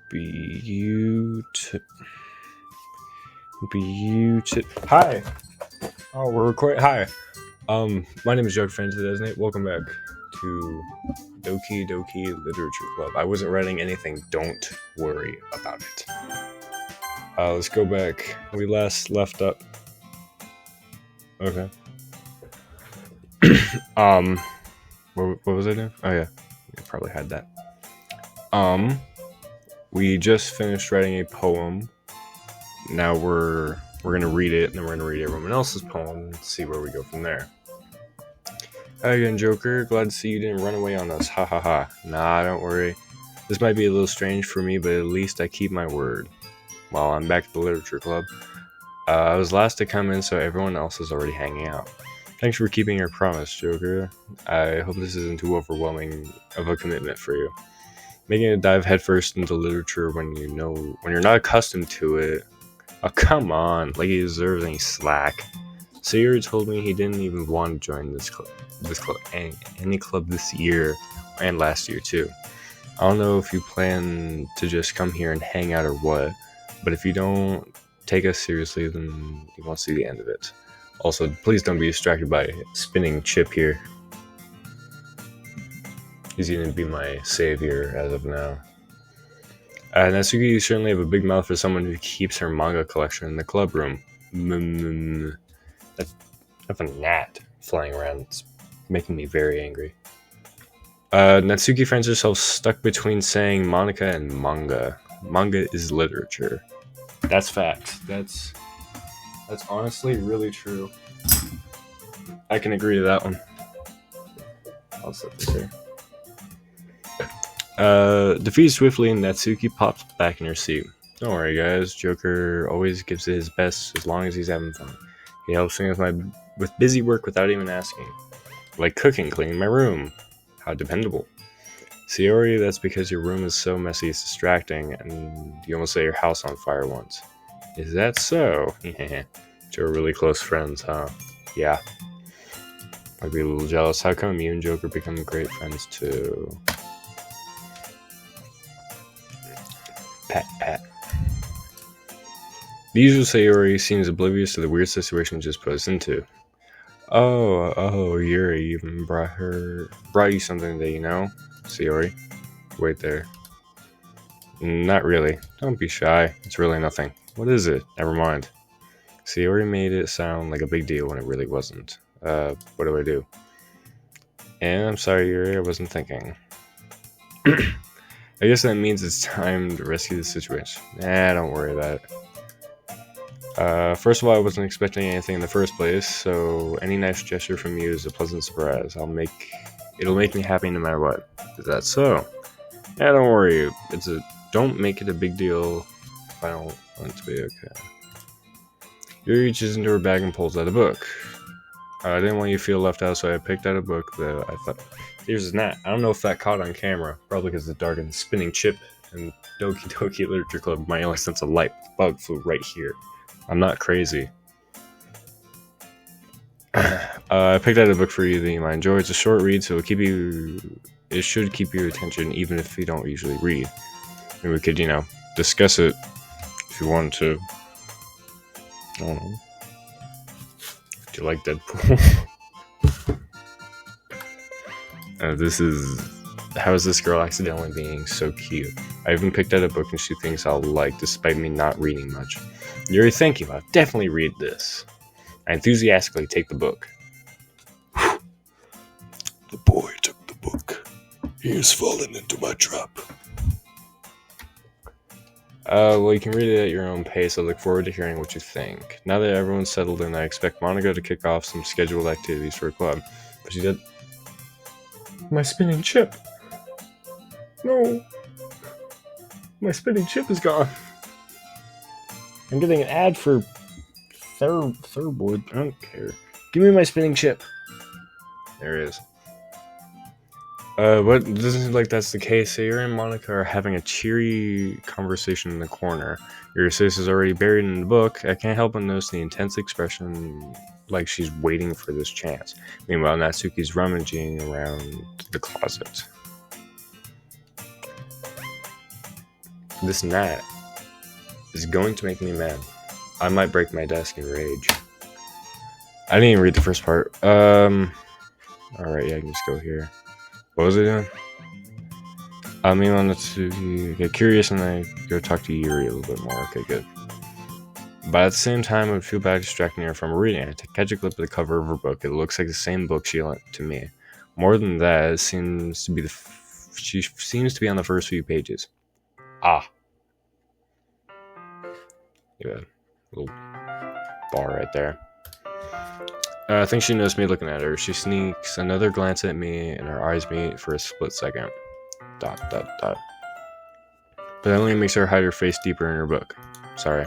Beautiful. Hi. Oh, we're recording. Hi. My name is Joke Friend to Designate. Welcome back to Doki Literature Club. I wasn't writing anything. Don't worry about it. Let's go back. We last left up. Okay. What was I doing? Oh yeah, I probably had that. We just finished writing a poem. Now we're gonna read it, and then we're gonna read everyone else's poem and see where we go from there. Hi again, Joker. Glad to see you didn't run away on us. Ha ha ha. Nah, don't worry. This might be a little strange for me, but at least I keep my word. Well, I'm back at the Literature Club. I was last to come in, so everyone else is already hanging out. Thanks for keeping your promise, Joker. I hope this isn't too overwhelming of a commitment for you. Making a dive headfirst into literature when you're not accustomed to it. Oh, come on, like he deserves any slack. So Yuri told me he didn't even want to join this club, any club this year and last year too. I don't know if you plan to just come here and hang out or what, but if you don't take us seriously, then you won't see the end of it. Also, please don't be distracted by spinning Chip here. He's going to be my savior as of now. Natsuki, you certainly have a big mouth for someone who keeps her manga collection in the club room. That's a gnat flying around. It's making me very angry. Natsuki finds herself stuck between saying Monica and manga. Manga is literature. That's fact. That's honestly really true. I can agree to that one. I'll set this here. Defeated swiftly, and Natsuki pops back in her seat. Don't worry, guys. Joker always gives it his best as long as he's having fun. He helps me with busy work without even asking. Like cooking, cleaning my room. How dependable. Sayori, that's because your room is so messy it's distracting, and you almost set your house on fire once. Is that so? You're really close friends, huh? Yeah. I'd be a little jealous. How come you and Joker become great friends too? Pat. The usual Sayori seems oblivious to the weird situation just put us into. Oh, Yuri even brought you something that you know? Sayori, wait there. Not really. Don't be shy. It's really nothing. What is it? Never mind. Sayori made it sound like a big deal when it really wasn't. What do I do? And I'm sorry, Yuri, I wasn't thinking. I guess that means it's time to rescue the situation. Nah, don't worry about it. First of all, I wasn't expecting anything in the first place, so any nice gesture from you is a pleasant surprise. It'll make me happy no matter what. Is that so? Yeah, don't worry. Don't make it a big deal if I don't want it to be okay. Yuri reaches into her bag and pulls out a book. I didn't want you to feel left out, so I picked out a book that I thought... Here's a gnat. I don't know if that caught on camera. Probably because it's dark and spinning Chip and Doki Literature Club. My only sense of light. The bug flew right here. I'm not crazy. I picked out a book for you that you might enjoy. It's a short read, so it should keep your attention even if you don't usually read. Maybe we could, discuss it if you want to. I don't know. Do you like Deadpool? How is this girl accidentally being so cute? I even picked out a book and she thinks I'll like, despite me not reading much. Yuri, thank you. I'll definitely read this. I enthusiastically take the book. The boy took the book. He has fallen into my trap. Well, you can read it at your own pace. I look forward to hearing what you think. Now that everyone's settled in, I expect Monica to kick off some scheduled activities for a club. But she did... My spinning chip! No! My spinning chip is gone! I'm getting an ad for Thurwood. I don't care. Give me my spinning chip! There it is. What? It doesn't seem like that's the case. So Yuri and Monica are having a cheery conversation in the corner. Your sis is already buried in the book. I can't help but notice the intense expression, like she's waiting for this chance. Meanwhile, Natsuki's rummaging around the closet. This gnat is going to make me mad. I might break my desk in rage. I didn't even read the first part. Alright, yeah, I can just go here. What was I doing? I mean, wanted to get curious and I go talk to Yuri a little bit more. Okay, good. But at the same time, I would feel bad distracting her from reading. I catch a clip of the cover of her book. It looks like the same book she lent to me. More than that, it seems to be she seems to be on the first few pages. Ah. Yeah, little bar right there. I think she noticed me looking at her. She sneaks another glance at me, and our eyes meet for a split second. ... But that only makes her hide her face deeper in her book. Sorry,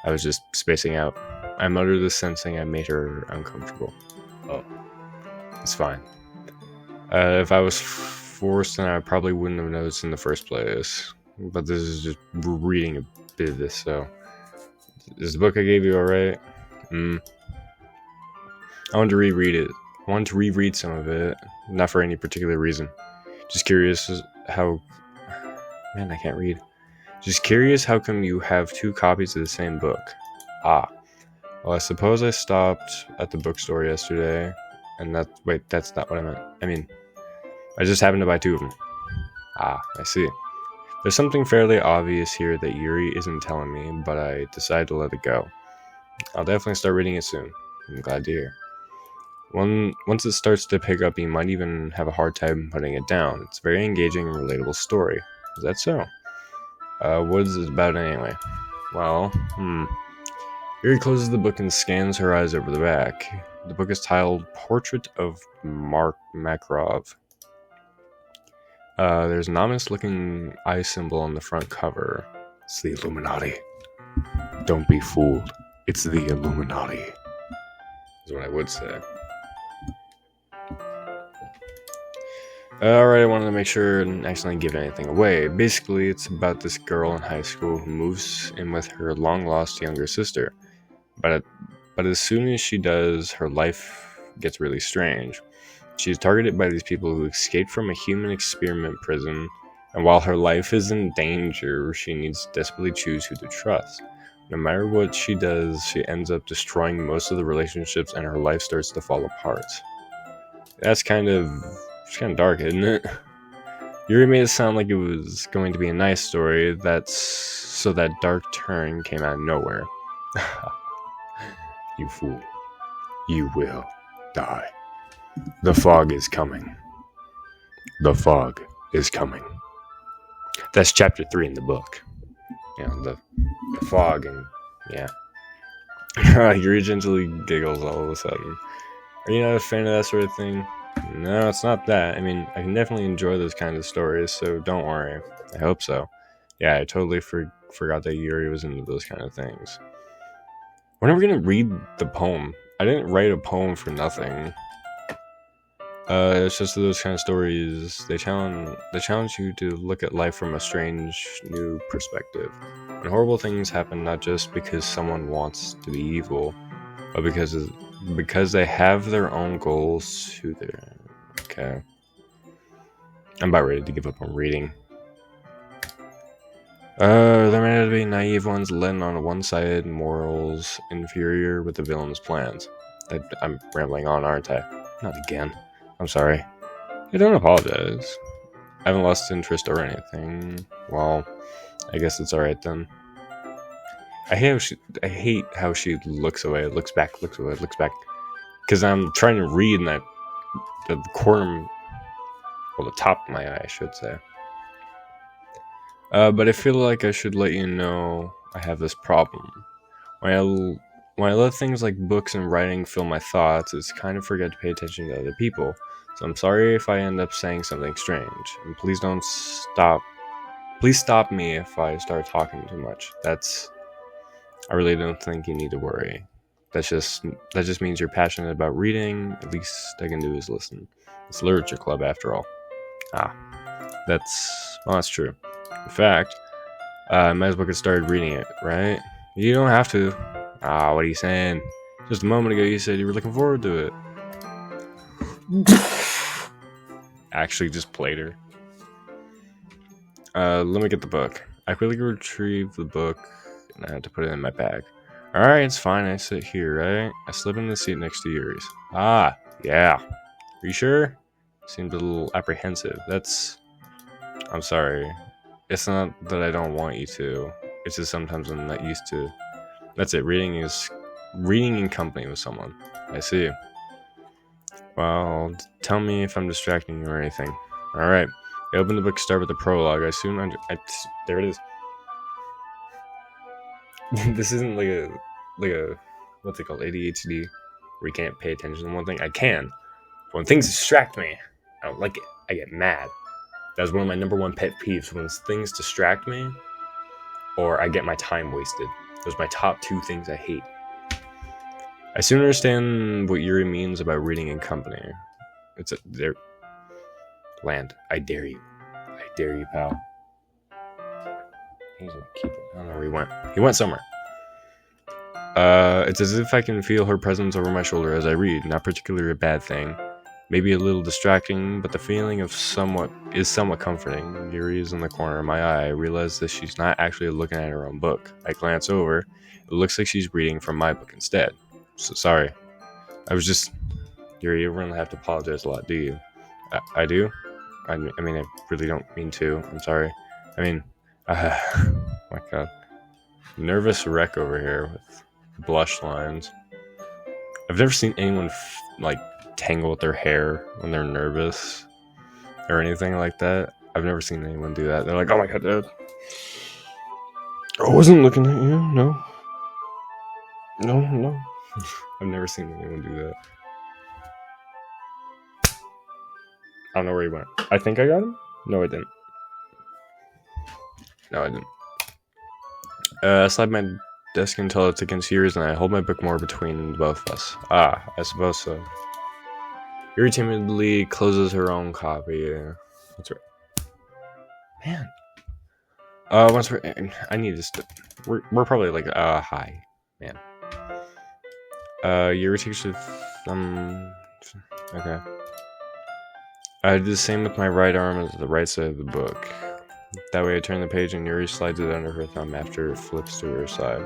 I was just spacing out. I muttered this, sensing I made her uncomfortable. Oh, it's fine. If I was forced, then I probably wouldn't have noticed in the first place. But this is just reading a bit of this, so... Is the book I gave you alright? I wanted to reread it. I wanted to reread some of it, not for any particular reason. Just curious how... Man, I can't read. Just curious how come you have 2 copies of the same book. Ah. Well, I suppose I stopped at the bookstore yesterday, and that... Wait, that's not what I meant. I mean, I just happened to buy 2 of them. Ah, I see. There's something fairly obvious here that Yuri isn't telling me, but I decided to let it go. I'll definitely start reading it soon. I'm glad to hear. Once it starts to pick up, you might even have a hard time putting it down. It's a very engaging and relatable story. Is that so? What is it about anyway? Well, Yuri closes the book and scans her eyes over the back. The book is titled Portrait of Mark Makarov. There's an ominous-looking eye symbol on the front cover. It's the Illuminati. Don't be fooled. It's the Illuminati. Is what I would say. Alright, I wanted to make sure I didn't accidentally give anything away. Basically, it's about this girl in high school who moves in with her long-lost younger sister. But as soon as she does, her life gets really strange. She's targeted by these people who escaped from a human experiment prison, and while her life is in danger, she needs to desperately choose who to trust. No matter what she does, she ends up destroying most of the relationships, and her life starts to fall apart. It's kind of dark, isn't it? Yuri made it sound like it was going to be a nice story, so that dark turn came out of nowhere. You fool. You will die. The fog is coming. The fog is coming. That's chapter 3 in the book. You know, the fog and, yeah. Yuri gently giggles all of a sudden. Are you not a fan of that sort of thing? No, it's not that. I mean, I can definitely enjoy those kinds of stories, so don't worry. I hope so. Yeah, I totally forgot that Yuri was into those kind of things. When are we going to read the poem? I didn't write a poem for nothing. It's just those kind of stories. They challenge you to look at life from a strange, new perspective. And horrible things happen not just because someone wants to be evil, but because they have their own goals. Okay. I'm about ready to give up on reading. There may be naive ones led on one-sided morals, inferior with the villain's plans. I'm rambling on, aren't I? Not again. I'm sorry. I don't apologize. I haven't lost interest or anything. Well, I guess it's alright then. I hate how she looks away, looks back, looks away, looks back. Because I'm trying to read in the corner, well, the top of my eye, I should say. But I feel like I should let you know I have this problem. When I let things like books and writing fill my thoughts, it's kind of forget to pay attention to other people. So I'm sorry if I end up saying something strange. And please stop me if I start talking too much. I really don't think you need to worry. That just means you're passionate about reading. At least I can do is listen. It's a literature club after all. That's true. In fact, I might as well get started reading it, right? You don't have to. What are you saying? Just a moment ago you said you were looking forward to it. Actually just played her. Let me get the book. I quickly retrieve the book, and I have to put it in my bag. Alright, it's fine. I sit here, right? I slip in the seat next to Yuri's. Ah, yeah. Are you sure? Seemed a little apprehensive. I'm sorry. It's not that I don't want you to. It's just sometimes I'm not used to. That's it. Reading in company with someone. I see. Well, tell me if I'm distracting you or anything. Alright. I open the book, start with the prologue. There it is. This isn't like a what's it called, ADHD, where you can't pay attention to one thing. I can. But when things distract me, I don't like it. I get mad. That's one of my number one pet peeves, when things distract me or I get my time wasted. Those are my top two things I hate. I soon understand what Yuri means about reading in company. There. Land. I dare you. I dare you, pal. He's gonna keep it. I don't know where he went. He went somewhere. It's as if I can feel her presence over my shoulder as I read. Not particularly a bad thing. Maybe a little distracting, but the feeling of somewhat comforting. Yuri is in the corner of my eye. I realize that she's not actually looking at her own book. I glance over. It looks like she's reading from my book instead. So sorry. Yuri, you really have to apologize a lot, do you? I do? I mean, I really don't mean to. I'm sorry. I mean, my god. Nervous wreck over here with blush lines. I've never seen anyone tangle with their hair when they're nervous or anything like that. I've never seen anyone do that. They're like, oh my god, dude. I wasn't looking at you. No. I've never seen anyone do that. I don't know where he went. I think I got him? No, I didn't. I slide my desk until it's against Yuri's, and I hold my book more between both of us. Ah, I suppose so. Yuri timidly closes her own copy. What's right? Man. I need to. We're probably like, hi, man. Yuri takes her thumb. Okay. I do the same with my right arm as the right side of the book. That way I turn the page and Yuri slides it under her thumb after it flips to her side.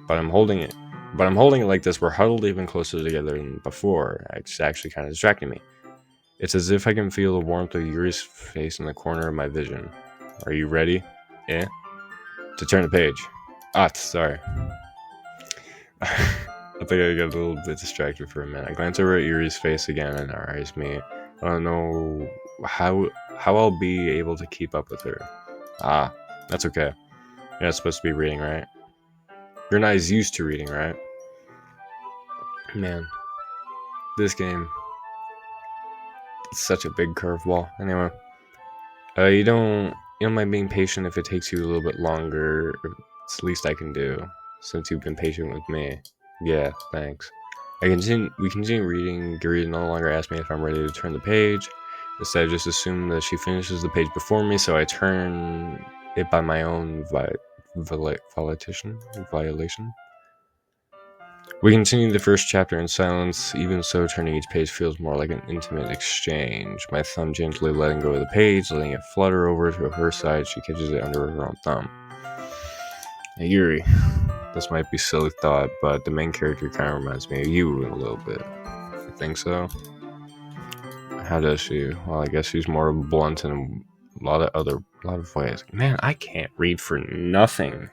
But I'm holding it like this. We're huddled even closer together than before. It's actually kind of distracting me. It's as if I can feel the warmth of Yuri's face in the corner of my vision. Are you ready? Yeah? To turn the page. Sorry. I think I got a little bit distracted for a minute. I glance over at Yuri's face again and her eyes meet. I don't know how I'll be able to keep up with her. That's okay. You're not supposed to be reading, right? You're not as used to reading, right? Man, this game, it's such a big curveball. Anyway, you don't mind being patient if it takes you a little bit longer. It's the least I can do, since you've been patient with me. Yeah, thanks. We continue reading. Yuri no longer asks me if I'm ready to turn the page. Instead, I just assume that she finishes the page before me, so I turn it by my own violation. We continue the first chapter in silence. Even so, turning each page feels more like an intimate exchange. My thumb gently letting go of the page, letting it flutter over to her side. She catches it under her own thumb. Hey, Yuri. This might be a silly thought, but the main character kind of reminds me of you a little bit. You think so? How does she? Well, I guess she's more blunt in a lot of ways. Man, I can't read for nothing.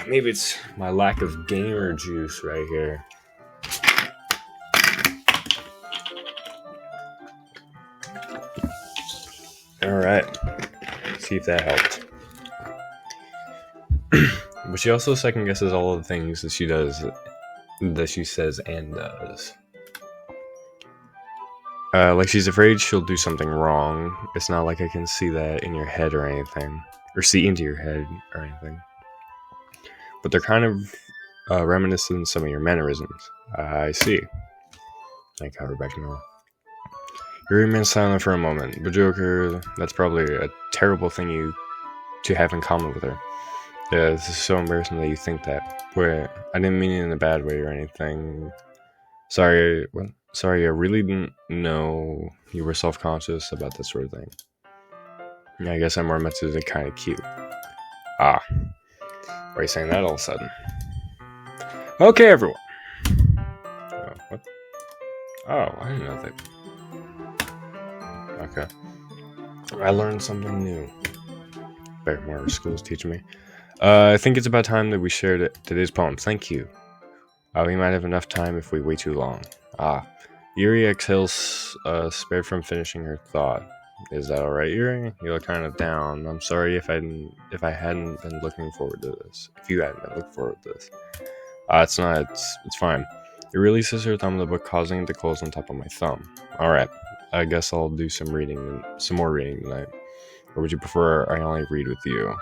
Maybe it's my lack of gamer juice right here. Alright. See if that helped. But she also second guesses all of the things that she does, that she says and does. Like she's afraid she'll do something wrong. It's not like I can see that in your head or anything, or see into your head or anything. But they're kind of reminiscent of some of your mannerisms. I see. I cover back now. You remain silent for a moment. But Joker, that's probably a terrible thing to have in common with her. Yeah, this is so embarrassing that you think that. Wait, I didn't mean it in a bad way or anything. Sorry, I really didn't know you were self-conscious about this sort of thing. I guess I'm more mentally kind of cute. Ah. Why are you saying that all of a sudden? Okay, everyone. Oh, what? Oh, I didn't know that. Okay. I learned something new. More school's teaching me. I think it's about time that we shared today's poem. Thank you. We might have enough time if we wait too long. Yuri exhales, spared from finishing her thought. Is that alright, Yuri? You look kind of down. I'm sorry if I hadn't been looking forward to this. If you hadn't been looking forward to this. It's not. It's fine. It releases her thumb in the book, causing it to close on top of my thumb. Alright. I guess I'll do some more reading tonight. Or would you prefer I only read with you?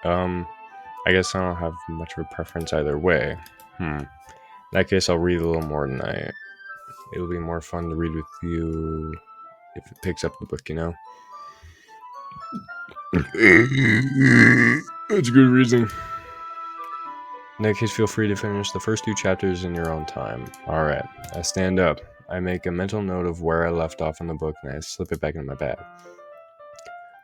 I guess I don't have much of a preference either way. In that case, I'll read a little more tonight. It'll be more fun to read with you if it picks up the book, you know? That's a good reason. In that case, feel free to finish the first 2 chapters in your own time. Alright, I stand up. I make a mental note of where I left off in the book, and I slip it back in my bag.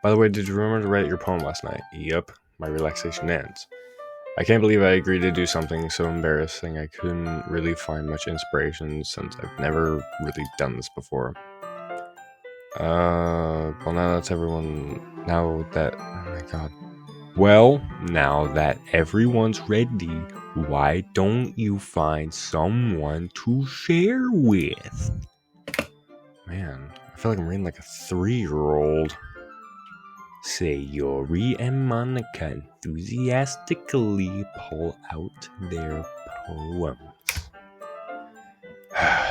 By the way, did you remember to write your poem last night? Yup, my relaxation ends. I can't believe I agreed to do something so embarrassing. I couldn't really find much inspiration since I've never really done this before. Well, now that everyone's ready, why don't you find someone to share with? Man, I feel like I'm reading like a 3-year-old. Say Yuri and Monica enthusiastically pull out their poems.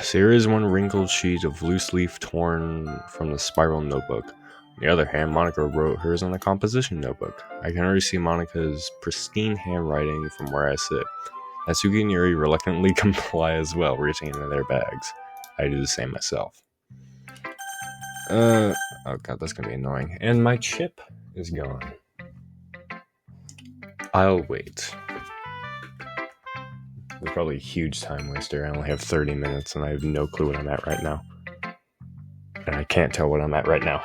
So here is one wrinkled sheet of loose leaf torn from the spiral notebook. On the other hand, Monica wrote hers on a composition notebook. I can already see Monica's pristine handwriting from where I sit. Natsuki and Yuri reluctantly comply as well, reaching into their bags. I do the same myself. Oh god, that's gonna be annoying. And my chip is gone. I'll wait. It's probably a huge time waster. I only have 30 minutes and I have no clue what I'm at right now. And I can't tell what I'm at right now.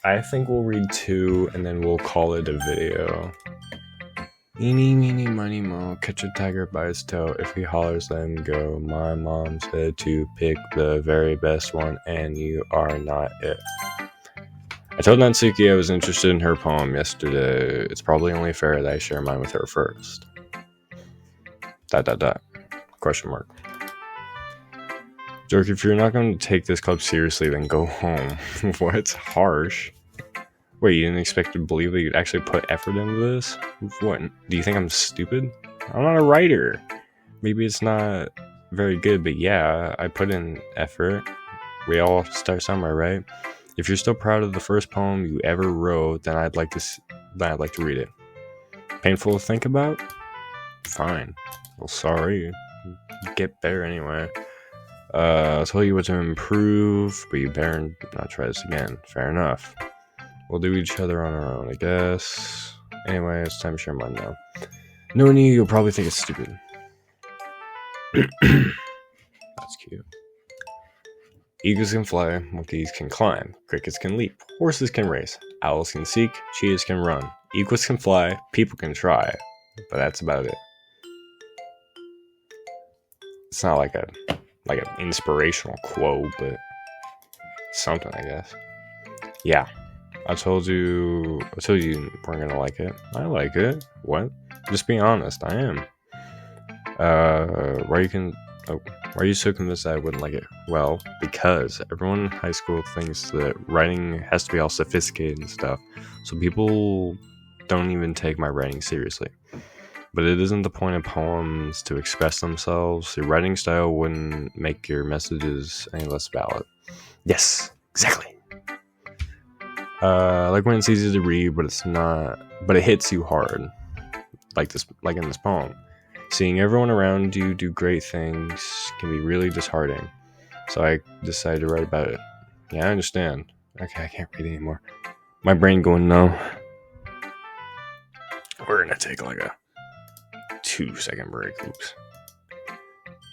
I think we'll read 2 and then we'll call it a video. Eeny, meeny, miny, mo, catch a tiger by his toe. If he hollers, let him go. My mom said to pick the very best one, and you are not it. I told Natsuki I was interested in her poem yesterday. It's probably only fair that I share mine with her first. ... Question mark. Doki, if you're not going to take this club seriously, then go home. What? Harsh. Wait, you didn't expect to believe that you'd actually put effort into this? What? Do you think I'm stupid? I'm not a writer. Maybe it's not very good, but yeah, I put in effort. We all start somewhere, right? If you're still proud of the first poem you ever wrote, then I'd like to read it. Painful to think about? Fine. Well, sorry. Get better anyway. I'll tell you what to improve, but you better not try this again. Fair enough. We'll do each other on our own, I guess. Anyway, it's time to share mine now. Knowing you, you'll probably think it's stupid. That's cute. Eagles can fly, monkeys can climb, crickets can leap, horses can race, owls can seek, cheetahs can run, eagles can fly, people can try, but that's about it. It's not like an inspirational quote, but something, I guess. Yeah. I told you weren't gonna like it. I like it. What? Just being honest, I am. Why are you so convinced that I wouldn't like it? Well, because everyone in high school thinks that writing has to be all sophisticated and stuff, so people don't even take my writing seriously. But it isn't the point of poems to express themselves. Your writing style wouldn't make your messages any less valid. Yes, exactly. Like when it's easy to read, but it hits you hard. Like in this poem. Seeing everyone around you do great things can be really disheartening. So I decided to write about it. Yeah, I understand. Okay, I can't read anymore. My brain going numb. We're gonna take like a 2-second break. Oops.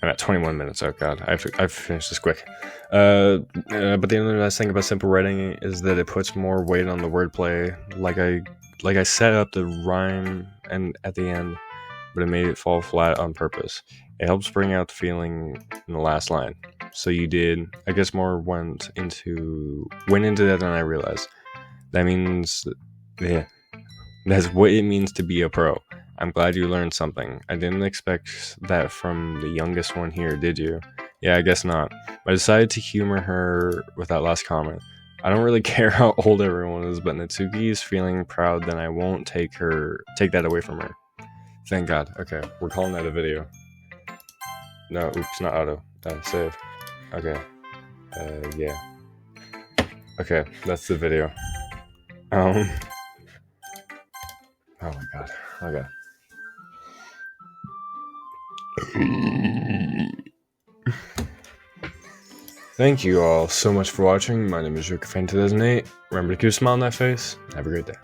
I'm at 21 minutes. Oh god, I've finished this quick. But the only nice thing about simple writing is that it puts more weight on the wordplay. Like I set up the rhyme and at the end, but it made it fall flat on purpose. It helps bring out the feeling in the last line. So you did, I guess, more went into that than I realized. That means, yeah, that's what it means to be a pro. I'm glad you learned something. I didn't expect that from the youngest one here, did you? Yeah, I guess not. I decided to humor her with that last comment. I don't really care how old everyone is, but Natsuki is feeling proud, then I won't take that away from her. Thank God. Okay, we're calling that a video. No, oops, not auto. Save. Okay. Yeah. Okay, that's the video. Oh my god. Okay. Thank you all so much for watching. My name is Yuri 2008. Remember to keep a smile on that face. Have a great day.